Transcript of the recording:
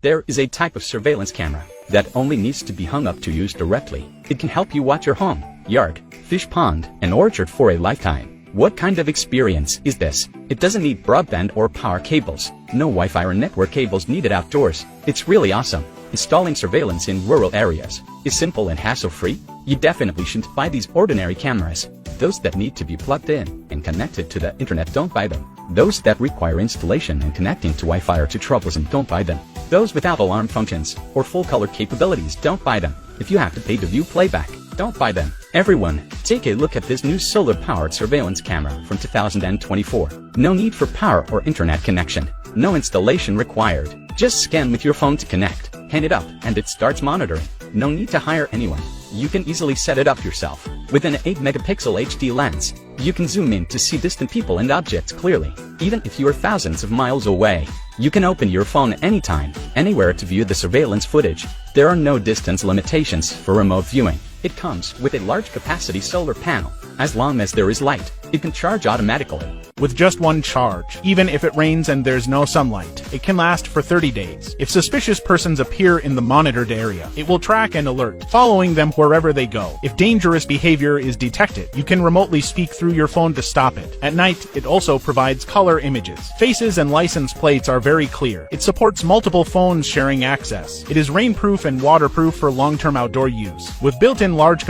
There is a type of surveillance camera that only needs to be hung up to use directly. It can help you watch your home, yard, fish pond, and orchard for a lifetime. What kind of experience is this? It doesn't need broadband or power cables. No Wi-Fi or network cables needed outdoors. It's really awesome. Installing surveillance in rural areas is simple and hassle-free. You definitely shouldn't buy these ordinary cameras. Those that need to be plugged in and connected to the internet, don't buy them. Those that require installation and connecting to Wi-Fi or to troublesome, don't buy them. Those without alarm functions or full-color capabilities, don't buy them. If you have to pay to view playback, don't buy them. Everyone, take a look at this new solar-powered surveillance camera from 2024. No need for power or internet connection. No installation required. Just scan with your phone to connect, hand it up, and it starts monitoring. No need to hire anyone. You can easily set it up yourself. With an 8-megapixel HD lens, you can zoom in to see distant people and objects clearly. Even if you are thousands of miles away, you can open your phone anytime, anywhere to view the surveillance footage. There are no distance limitations for remote viewing. It comes with a large capacity solar panel. As long as there is light, it can charge automatically. With just one charge, even if it rains and there's no sunlight, it can last for 30 days. If suspicious persons appear in the monitored area, it will track and alert, following them wherever they go. If dangerous behavior is detected, you can remotely speak through your phone to stop it. At night, it also provides color images. Faces and license plates are very clear. It supports multiple phones sharing access. It is rainproof and waterproof for long-term outdoor use. With built-in large